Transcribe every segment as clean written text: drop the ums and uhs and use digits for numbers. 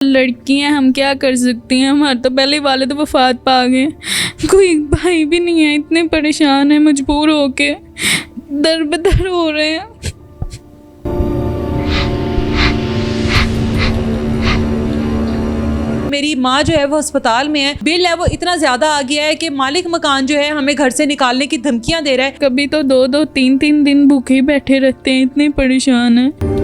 लड़कियां हम क्या कर सकती हैं, हमारे तो पहले वाले तो वफात पा गए, कोई भाई भी नहीं है, इतने परेशान हैं, मजबूर होके दर बदर हो रहे हैं। मेरी माँ जो है वो अस्पताल में है, बिल है वो इतना ज़्यादा आ गया है कि मालिक मकान जो है हमें घर से निकालने की धमकियाँ दे रहा है। कभी तो 2-2 3-3 दिन भूखे ही बैठे रहते हैं, इतने परेशान हैं।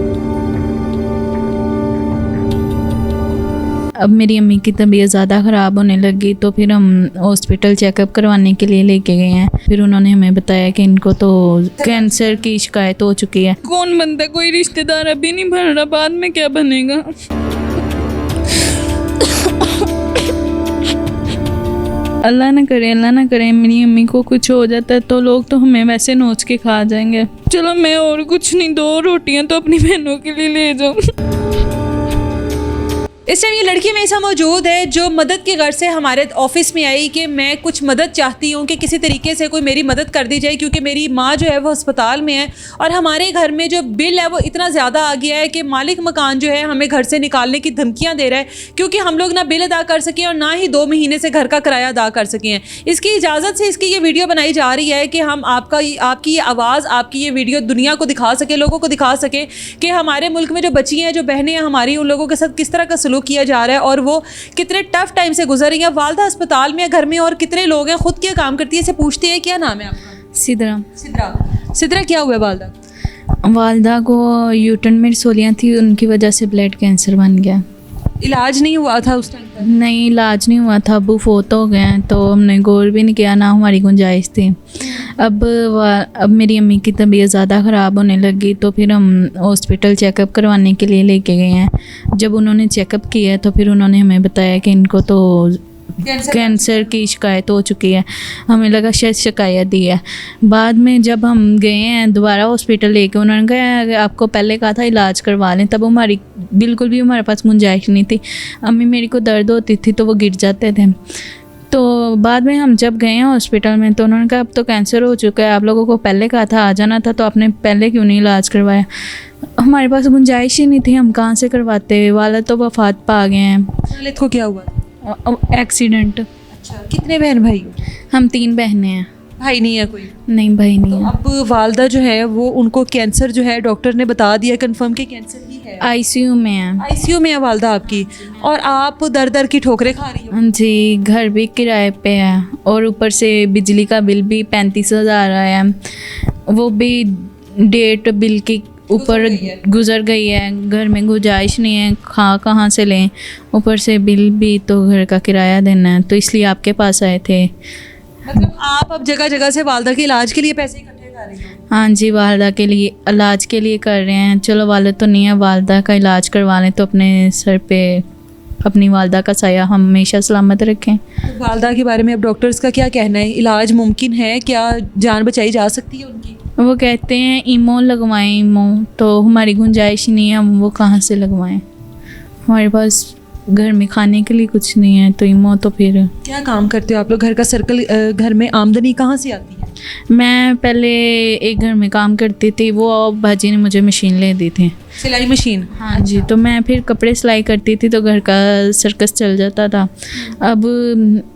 अब मेरी अम्मी की तबीयत ज़्यादा ख़राब होने लगी तो फिर हम हॉस्पिटल चेकअप करवाने के लिए लेके गए हैं। फिर उन्होंने हमें बताया कि इनको तो कैंसर की शिकायत हो चुकी है। कौन बनता, कोई रिश्तेदार अभी नहीं भर रहा, बाद में क्या बनेगा। अल्लाह ना करे मेरी अम्मी को कुछ हो जाता है तो लोग तो हमें वैसे नोच के खा जाएंगे। चलो मैं और कुछ नहीं, 2 रोटियां तो अपनी बहनों के लिए ले जाऊँ। इस टाइम ये लड़की मेरे साथ मौजूद है जो मदद के घर से हमारे ऑफिस में आई कि मैं कुछ मदद चाहती हूँ कि किसी तरीके से कोई मेरी मदद कर दी जाए, क्योंकि मेरी माँ जो है वो अस्पताल में है और हमारे घर में जो बिल है वो इतना ज़्यादा आ गया है कि मालिक मकान जो है हमें घर से निकालने की धमकियाँ दे रहा है, क्योंकि हम लोग ना बिल अदा कर सकें और ना ही 2 महीने से घर का किराया अदा कर सके हैं। इसकी इजाज़त से इसकी ये वीडियो बनाई जा रही है कि हम आपकी ये आवाज़, आपकी ये वीडियो दुनिया को दिखा सके, लोगों को दिखा सके कि हमारे मुल्क में जो बच्ची हैं, जो बहनें हैं हमारी, उन लोगों के साथ किस तरह का सलूक किया जा रहा है और वो कितने टफ टाइम से गुजर रही है। वालदा अस्पताल में, घर में और कितने लोग हैं, खुद क्या काम करती है, इसे पूछती है क्या नाम है आपका? सिद्रा क्या हुआ है वालदा को यूटन में रसोलियाँ थी, उनकी वजह से ब्लड कैंसर बन गया। इलाज नहीं हुआ था उस टाइम पर? नहीं, इलाज नहीं हुआ था। अबू फोत हो गए हैं तो हमने गौर भी नहीं किया, ना हमारी गुंजाइश थी। अब मेरी अम्मी की तबीयत ज़्यादा ख़राब होने लगी तो फिर हम हॉस्पिटल चेकअप करवाने के लिए लेके गए हैं। जब उन्होंने चेकअप किया तो फिर उन्होंने हमें बताया कि इनको तो कैंसर की शिकायत हो चुकी है। हमें लगा शायद शिकायत दी है। बाद में जब हम गए हैं दोबारा हॉस्पिटल लेके, उन्होंने कहा आपको पहले कहा था इलाज करवा लें। तब हमारी बिल्कुल भी हमारे पास गुंजाइश नहीं थी। अम्मी मेरी को दर्द होती थी तो वो गिर जाते थे। तो बाद में हम जब गए हैं हॉस्पिटल में तो उन्होंने कहा अब तो कैंसर हो चुका है, आप लोगों को पहले कहा था आ जाना था, तो आपने पहले क्यों नहीं इलाज करवाया। हमारे पास गुंजाइश ही नहीं थी, हम कहाँ से करवाते। वाला तो वफात पा गए हैं। वालिद को क्या हुआ? एक्सीडेंट। अच्छा, कितने बहन भाई? हम 3 बहनें हैं। भाई नहीं है कोई? नहीं, भाई नहीं है। अब वालदा जो है वो, उनको कैंसर जो है डॉक्टर ने बता दिया कंफर्म कि कैंसर ही है। आईसीयू में है। आईसीयू में है वालदा आपकी, और आप दर दर की ठोकरें खा रही हो। जी, घर भी किराए पे है और ऊपर से बिजली का बिल भी 35,000 आया है। वो भी डेट बिल की ऊपर गुजर गई है। घर में गुंजाइश नहीं है, कहाँ से लें। ऊपर से बिल भी तो घर का किराया देना है, तो इसलिए आपके पास आए थे। मतलब आप अब जगह जगह से वालदा के इलाज के लिए पैसे इकट्ठे कर रही हो? हाँ जी, वालदा के लिए इलाज के लिए कर रहे हैं। चलो वालदा तो नहीं है, वालदा का इलाज करवा लें तो अपने सर पे अपनी वालदा का साया हमेशा सलामत रखें। तो वालदा के बारे में अब डॉक्टर्स का क्या कहना है? इलाज मुमकिन है क्या? जान बचाई जा सकती है उनकी? वो कहते हैं ईमो लगवाएं, ईमो तो हमारी गुंजाइश ही नहीं है, हम वो कहाँ से लगवाएं। हमारे पास घर में खाने के लिए कुछ नहीं है, तो ईमो तो फिर। क्या काम करते हो आप लोग? घर का सर्कल, घर में आमदनी कहाँ से आती है? मैं पहले एक घर में काम करती थी, वो भाजी ने मुझे मशीन ले दी थी, सिलाई मशीन। हाँ जी, तो मैं फिर कपड़े सिलाई करती थी तो घर का सर्कस चल जाता था। अब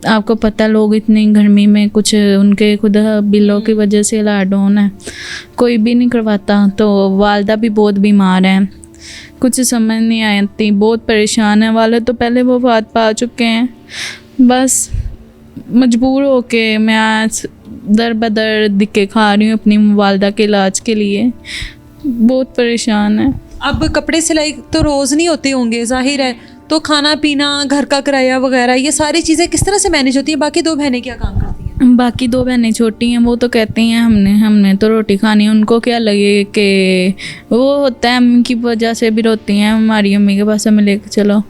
आपको पता, लोग इतनी गर्मी में कुछ उनके खुद बिलों की वजह से लॉकडाउन है, कोई भी नहीं करवाता। तो वालदा भी बहुत बीमार है, कुछ समझ नहीं आती, बहुत परेशान है। वाले तो पहले वो वफात पा चुके हैं। बस मजबूर होके मैं आज दर बदर दिक्के खा रही हूँ अपनी वालदा के इलाज के लिए। बहुत परेशान है। अब कपड़े सिलाई तो रोज़ नहीं होते होंगे, जाहिर है, तो खाना पीना, घर का किराया वगैरह, ये सारी चीज़ें किस तरह से मैनेज होती हैं? बाकी 2 बहनें क्या काम करती हैं? बाकी 2 बहनें छोटी हैं, वो तो कहती हैं हमने तो रोटी खानी है। उनको क्या लगे कि वो होता है अम्मी की वजह से भी रोती हैं, हमारी अम्मी के पास हमें लेकर चलो।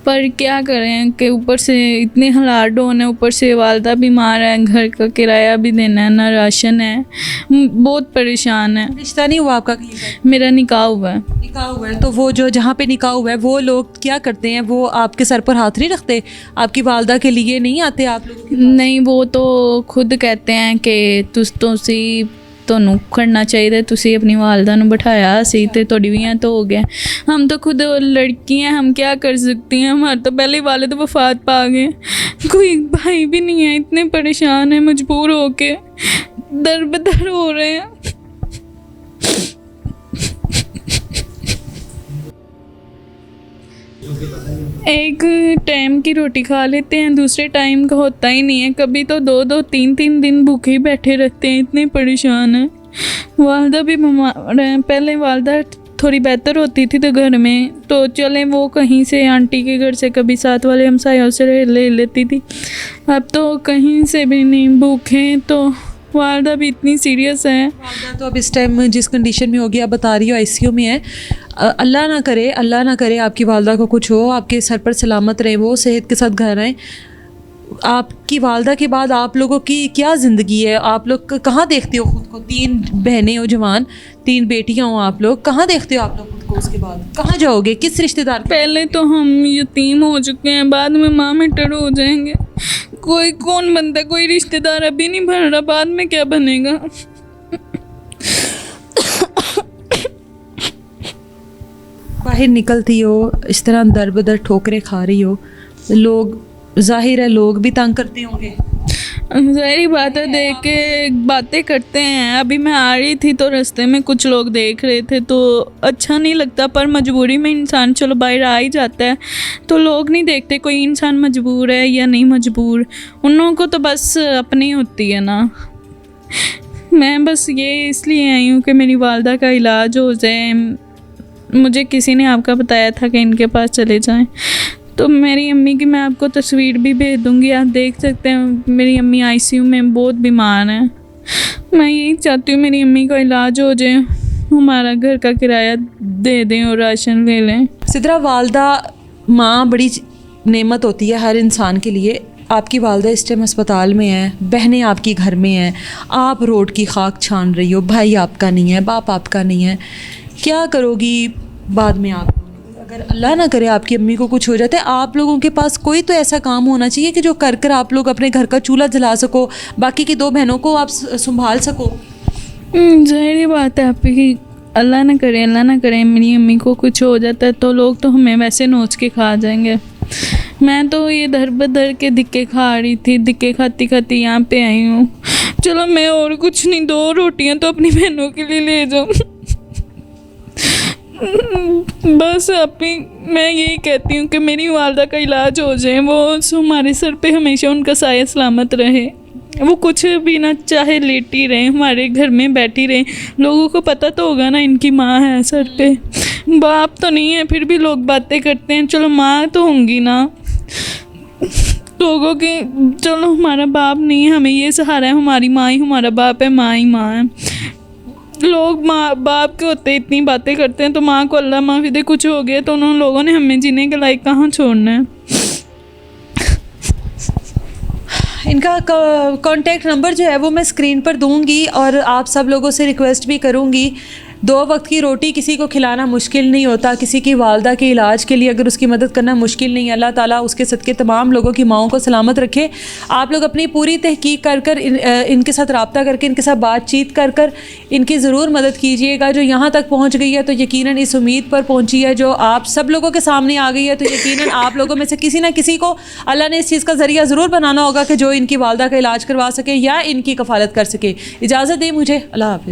पर क्या करें कि ऊपर से इतने हालात डाउन है, ऊपर से वालदा बीमार है, घर का किराया भी देना है, ना राशन है, बहुत परेशान है। रिश्ता नहीं हुआ आपका कहीं पर? मेरा निकाह हुआ है। निकाह हुआ है, तो वो जो जहाँ पे निकाह हुआ है वो लोग क्या करते हैं? वो आपके सर पर हाथ नहीं रखते? आपकी वालदा के लिए नहीं आते आप लोग? नहीं, वो तो खुद कहते हैं कि तुस तो सी ਤੁਹਾਨੂੰ ਕਰਨਾ ਚਾਹੀਦਾ, ਤੁਸੀਂ अपनी वालदा ਨੂੰ ਬਿਠਾਇਆ ਸੀ ਤੇ ਤੁਹਾਡੀ ਵੀਆਂ तो हो गया। हम तो खुद लड़की हैं, हम क्या कर सकती हैं, हमारे तो पहले वालिद वफात पा गए, कोई भाई भी नहीं है, इतने परेशान हैं, मजबूर होके दर बदर हो रहे हैं। एक टाइम की रोटी खा लेते हैं, दूसरे टाइम का होता ही नहीं है, कभी तो 2-2 3-3 दिन भूखे ही बैठे रहते हैं, इतने परेशान हैं। वालदा भी बीमार है, पहले वालदा थोड़ी बेहतर होती थी तो घर में तो चले वो कहीं से आंटी के घर से कभी साथ वाले हमसायों से ले लेती थी, अब तो कहीं से भी नहीं, भूखे तो वालदा भी इतनी सीरियस है। वालदा तो अब इस टाइम जिस कंडीशन में होगी, आप बता रही हो आईसीयू में है। अल्लाह ना करे आपकी वालदा को कुछ हो, आपके सर पर सलामत रहे, वो सेहत के साथ घर आएँ। आपकी वालदा के बाद आप लोगों की क्या ज़िंदगी है, आप लोग कहाँ देखते हो खुद को? 3 बहनें हो जवान, 3 बेटियाँ हो आप लोग, कहाँ देखते हो आप लोग खुद को? उसके बाद कहाँ जाओगे, किस रिश्तेदार? पहले तो हम यतीम हो चुके हैं, बाद में माँ मिटर हो जाएंगे, कोई कौन बनता, कोई रिश्तेदार अभी नहीं बन रहा, बाद में क्या बनेगा। बाहर निकलती हो इस तरह दर बदर ठोकरें खा रही हो, लोग जाहिर है लोग भी तंग करते होंगे। ज़ाहिर बात है, देख के बातें करते हैं। अभी मैं आ रही थी तो रास्ते में कुछ लोग देख रहे थे तो अच्छा नहीं लगता, पर मजबूरी में इंसान चलो बाहर आ ही जाता है, तो लोग नहीं देखते कोई इंसान मजबूर है या नहीं मजबूर, उन लोगों को तो बस अपनी होती है ना। मैं बस ये इसलिए आई हूँ कि मेरी वालदा का इलाज हो जाए, मुझे किसी ने आपका बताया था कि इनके पास चले जाएं, तो मेरी अम्मी की मैं आपको तस्वीर भी भेज दूँगी, आप देख सकते हैं। मेरी अम्मी आईसीयू में बहुत बीमार हैं, मैं यही चाहती हूँ मेरी अम्मी का इलाज हो जाए, हमारा घर का किराया दे दें और राशन ले लें। सिद्रा, वालदा माँ बड़ी नेमत होती है हर इंसान के लिए। आपकी वालदा इस टाइम अस्पताल में है, बहनें आपकी घर में हैं, आप रोड की खाक छान रही हो, भाई आपका नहीं है, बाप आपका नहीं है, क्या करोगी बाद में आप? अगर अल्लाह ना करे आपकी अम्मी को कुछ हो जाता है, आप लोगों के पास कोई तो ऐसा काम होना चाहिए कि जो कर कर आप लोग अपने घर का चूल्हा जला सको, बाकी की 2 बहनों को आप संभाल सको। ज़ाहिर बात है आपकी, अल्लाह ना करे मेरी अम्मी को कुछ हो जाता है तो लोग तो हमें वैसे नोच के खा जाएंगे। मैं तो ये दर बदर के धिक्के खा रही थी, धिक्के खाती खाती यहाँ पे आई हूँ। चलो मैं और कुछ नहीं, 2 रोटियाँ तो अपनी बहनों के लिए ले जाऊँ। बस अभी मैं यही कहती हूँ कि मेरी वालदा का इलाज हो जाए, वो हमारे सर पे हमेशा उनका साया सलामत रहे, वो कुछ भी ना चाहे लेटी रहे, हमारे घर में बैठी रहे, लोगों को पता तो होगा ना इनकी माँ है सर पे, बाप तो नहीं है, फिर भी लोग बातें करते हैं, चलो माँ तो होंगी ना लोगों की, चलो हमारा बाप नहीं है, हमें ये सहारा है, हमारी माँ ही हमारा बाप है, माँ ही माँ है। लोग माँ बाप के होते इतनी बातें करते हैं, तो माँ को अल्लाह माफ़ी दे कुछ हो गया तो उन लोगों ने हमें जीने के लायक कहाँ छोड़ना है। इनका कॉन्टैक्ट नंबर जो है वो मैं स्क्रीन पर दूंगी, और आप सब लोगों से रिक्वेस्ट भी करूंगी, 2 वक्त की रोटी किसी को खिलाना मुश्किल नहीं होता, किसी की वालदा के इलाज के लिए अगर उसकी मदद करना मुश्किल नहीं है, अल्लाह ताला उसके सदक़े तमाम लोगों की माओं को सलामत रखे। आप लोग अपनी पूरी तहकीक कर कर इनके साथ रब्ता करके, इनके साथ बातचीत कर कर इनकी ज़रूर मदद कीजिएगा। जो यहाँ तक पहुँच गई है तो यकीनन इस उम्मीद पर पहुँची है जो आप सब लोगों के सामने आ गई है, तो यकीनन आप लोगों में से किसी ना किसी को अल्लाह ने इस चीज़ का ज़रिया ज़रूर बनाना होगा कि जो इनकी वालदा का इलाज करवा सके या इनकी कफ़ालत कर सके। इजाज़त दें मुझे, अल्लाह हाफ़िज़।